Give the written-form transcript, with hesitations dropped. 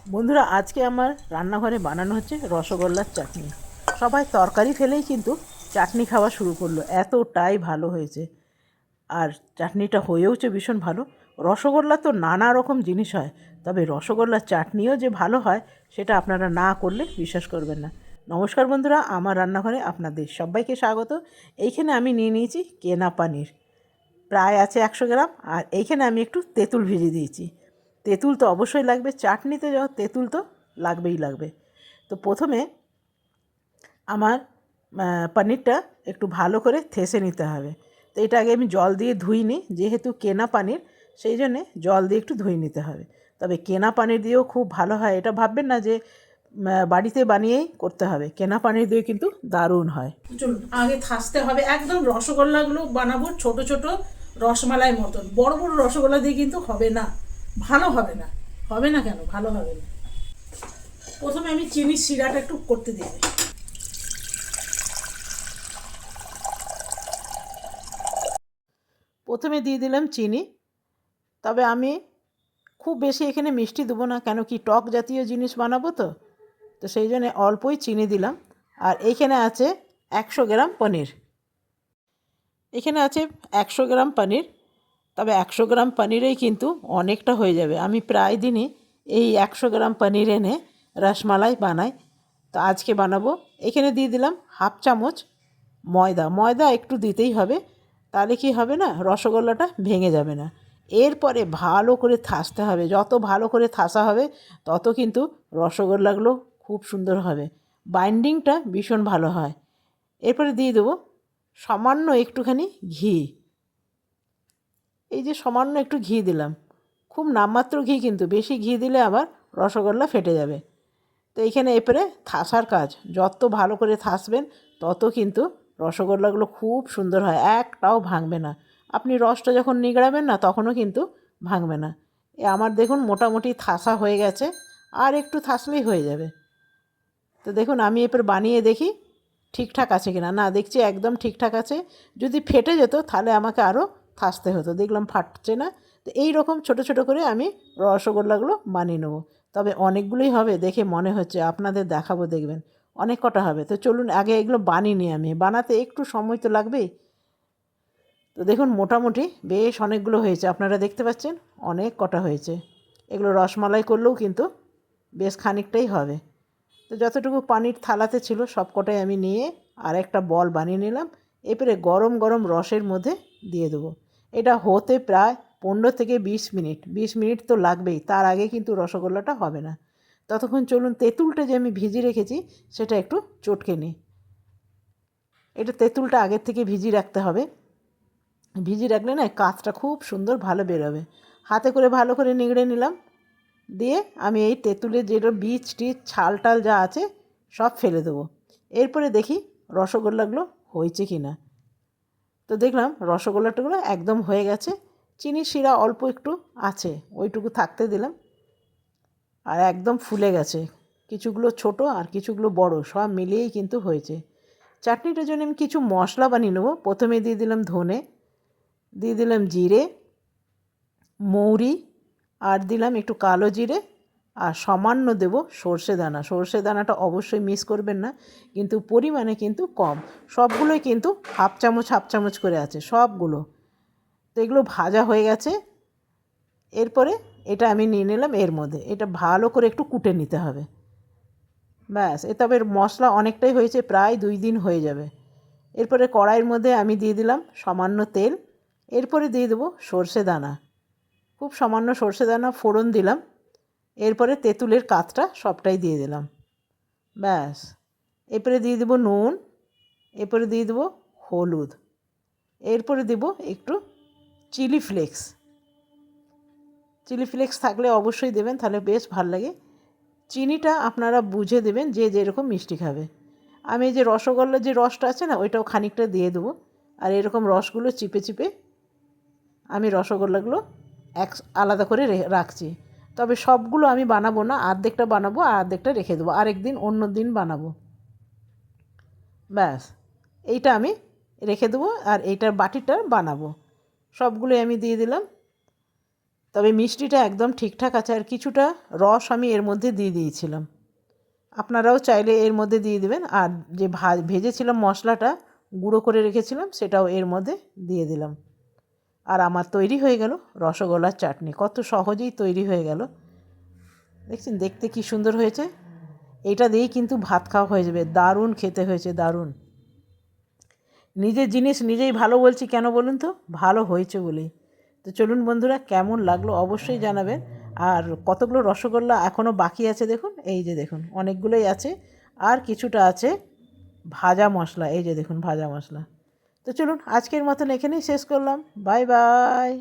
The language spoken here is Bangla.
বন্ধুরা, আজকে আমার রান্নাঘরে বানানো হচ্ছে রসগোল্লার চাটনি। সবাই তরকারি ফেলেই কিন্তু চাটনি খাওয়া শুরু করলো, এতটাই ভালো হয়েছে। আর চাটনিটা হয়েওছে ভীষণ ভালো। রসগোল্লা তো নানা রকম জিনিস হয়, তবে রসগোল্লার চাটনিও যে ভালো হয় সেটা আপনারা না করলে বিশ্বাস করবেন না। নমস্কার বন্ধুরা, আমার রান্নাঘরে আপনাদের সবাইকে স্বাগত। এইখানে আমি নিয়ে নিয়েছি কেনা পানির, প্রায় আছে 100 গ্রাম। আর এইখানে আমি একটু তেঁতুল ভিজিয়ে দিয়েছি। তেঁতুল তো অবশ্যই লাগবে, চাটনিতে যখন তেঁতুল তো লাগবেই লাগবে। তো প্রথমে আমার পনিরটা একটু ভালো করে থেসে নিতে হবে। তো এটা আগে আমি জল দিয়ে ধুইনি, যেহেতু কেনা পানির, সেই জন্যে জল দিয়ে একটু ধুয়ে নিতে হবে। তবে কেনা পানির দিয়েও খুব ভালো হয়, এটা ভাববেন না যে বাড়িতে বানিয়েই করতে হবে। কেনা পানির দিয়ে কিন্তু দারুণ হয়। চলুন, আগে থাসতে হবে। একদম রসগোল্লাগুলো বানাবো ছোট ছোট রসমালাই মতন, বড় বড় রসগোল্লা দিয়ে কিন্তু হবে না, ভালো হবে না। হবে না কেন? ভালো হবে না। প্রথমে আমি চিনির শিরাটা একটু করতে দিই। প্রথমে দিয়ে দিলাম চিনি। তবে আমি খুব বেশি এখানে মিষ্টি দেবো না, কেন কি টক জাতীয় জিনিস বানাবো তো। তো সেই জন্য অল্পই চিনি দিলাম। আর এইখানে আছে 100 গ্রাম পনির। এখানে আছে 100 গ্রাম পনির। তবে 100 গ্রাম পনিরেই কিন্তু অনেকটা হয়ে যাবে। আমি প্রায় দিনই এই 100 গ্রাম পনির এনে রসমালাই বানাই। তো আজকে বানাবো। এখানে দিয়ে দিলাম হাফ চামচ ময়দা। ময়দা একটু দিতেই হবে, তাহলে কি হবে না, রসগোল্লাটা ভেঙে যাবে না। এরপরে ভালো করে থাসতে হবে। যত ভালো করে থাসা হবে তত কিন্তু রসগোল্লাগুলো খুব সুন্দর হবে, বাইন্ডিংটা ভীষণ ভালো হয়। এরপরে দিয়ে দেবো সামান্য একটুখানি ঘি। এই যে সামান্য একটু ঘি দিলাম, খুব নামমাত্র ঘি, কিন্তু বেশি ঘি দিলে আবার রসগোল্লা ফেটে যাবে। তো এইখানে এরপরে থাসার কাজ, যত ভালো করে থাসবেন তত কিন্তু রসগোল্লাগুলো খুব সুন্দর হয়, একটাও ভাঙবে না। আপনি রসটা যখন নিগড়াবেন না তখনও কিন্তু ভাঙবে না। আমার দেখুন মোটামুটি থাসা হয়ে গেছে, আর একটু থাসলেই হয়ে যাবে। তো দেখুন আমি এরপর বানিয়ে দেখি ঠিকঠাক আছে কিনা। না, দেখছি একদম ঠিকঠাক আছে। যদি ফেটে যেত তাহলে আমাকে আরও থাসতে হতো, দেখলাম ফাটছে না। তো এই রকম ছোটো ছোটো করে আমি রসগোল্লাগুলো বানিয়ে নেবো। তবে অনেকগুলোই হবে দেখে মনে হচ্ছে, আপনাদের দেখাবো, দেখবেন অনেক কটা হবে। তো চলুন আগে এগুলো বানিয়ে নিই। আমি বানাতে একটু সময় তো লাগবেই। তো দেখুন মোটামুটি বেশ অনেকগুলো হয়েছে, আপনারা দেখতে পাচ্ছেন অনেক কটা হয়েছে। এগুলো রসমালাই করলেও কিন্তু বেশ খানিকটাই হবে। তো যতটুকু পানির থালাতে ছিল সব কটাই আমি নিয়ে আর একটা বল বানিয়ে নিলাম। এরপরে গরম গরম রসের মধ্যে দিয়ে দেবো। এটা হতে প্রায় 15 থেকে 20 মিনিট। 20 মিনিট তো লাগবেই, তার আগে কিন্তু রসগোল্লাটা হবে না। ততক্ষণ চলুন তেঁতুলটা যে আমি ভিজিয়ে রেখেছি সেটা একটু চটকে নিই। এটা তেঁতুলটা আগের থেকে ভিজিয়ে রাখতে হবে। ভিজিয়ে রাখলে না কাঁচটা খুব সুন্দর ভালো বেরোবে। হাতে করে ভালো করে নিংড়ে নিলাম। দিয়ে আমি এই তেঁতুলের যেটা বীজ টিজ ছাল টাল যা আছে সব ফেলে দেবো। এরপরে দেখি রসগোল্লাগুলো হয়েছে কি না। তো দেখলাম রসগোল্লাটাগুলো একদম হয়ে গেছে। চিনির শিরা অল্প একটু আছে, ওইটুকু থাকতে দিলাম। আর একদম ফুলে গেছে, কিছুগুলো ছোট আর কিছুগুলো বড়, সব মিলিয়েই কিন্তু হয়েছে। চাটনিটার জন্য আমি কিছু মশলা বানিয়ে নেবো। প্রথমে দিয়ে দিলাম ধনে, দিয়ে দিলাম জিরে, মৌরি, আর দিলাম একটু কালো জিরে, আর সামান্য দেব সর্ষে দানা। সর্ষে দানাটা অবশ্যই মিস করবেন না, কিন্তু পরিমাণে কিন্তু কম। সবগুলোই কিন্তু হাফ চামচ হাফ চামচ করে আছে সবগুলো। তো এগুলো ভাজা হয়ে গেছে। এরপরে এটা আমি নিয়ে নিলাম এর মধ্যে। এটা ভালো করে একটু কুটে নিতে হবে। ব্যাস, তবে মশলা অনেকটাই হয়েছে, প্রায় 2 দিন হয়ে যাবে। এরপরে কড়াইয়ের মধ্যে আমি দিয়ে দিলাম সামান্য তেল। এরপরে দিয়ে দেবো সর্ষে দানা, খুব সামান্য সর্ষে দানা ফোড়ন দিলাম। এরপরে তেঁতুলের কাতটা সবটাই দিয়ে দিলাম। ব্যাস, এরপরে দিয়ে দেবো নুন, এরপরে দিয়ে দেবো হলুদ, এরপরে দেবো একটু চিলি ফ্লেক্স। চিলি ফ্লেক্স থাকলে অবশ্যই দেবেন, তাহলে বেশ ভাল লাগে। চিনিটা আপনারা বুঝে দেবেন, যে যেরকম মিষ্টি খাবে। আমি এই যে রসগোল্লার যে রসটা আছে না, ওইটাও খানিকটা দিয়ে দেবো। আর এরকম রসগুলো চিপে চিপে আমি রসগোল্লাগুলো আলাদা করে রাখছি। তবে সবগুলো আমি বানাবো না, অর্ধেকটা বানাবো আর অর্ধেকটা রেখে দেবো, আরেক দিন অন্য দিন বানাবো। ব্যাস, এইটা আমি রেখে দেবো আর এইটার বাটিটা বানাবো। সবগুলোই আমি দিয়ে দিলাম। তবে মিষ্টিটা একদম ঠিকঠাক আছে, আর কিছুটা রস আমি এর মধ্যে দিয়ে দিয়েছিলাম। আপনারাও চাইলে এর মধ্যে দিয়ে দেবেন। আর যে ভেজেছিলাম মশলাটা গুঁড়ো করে রেখেছিলাম সেটাও এর মধ্যে দিয়ে দিলাম। আর আমার তৈরি হয়ে গেল রসগোল্লার চাটনি। কত সহজেই তৈরি হয়ে গেল। দেখছেন দেখতে কি সুন্দর হয়েছে। এটা দিয়েই কিন্তু ভাত খাওয়া হয়ে যাবে। দারুণ খেতে হয়েছে, দারুণ। নিজের জিনিস নিজেই ভালো বলছি কেন বলুন তো? ভালো হয়েছে বলেই। তো চলুন বন্ধুরা, কেমন লাগলো অবশ্যই জানাবেন। আর কতগুলো রসগোল্লা এখনও বাকি আছে দেখুন, এই যে দেখুন অনেকগুলোই আছে। আর কিছুটা আছে ভাজা মশলা, এই যে দেখুন ভাজা মশলা। তো চলুন আজকের মতন এখানেই শেষ করলাম। Bye bye.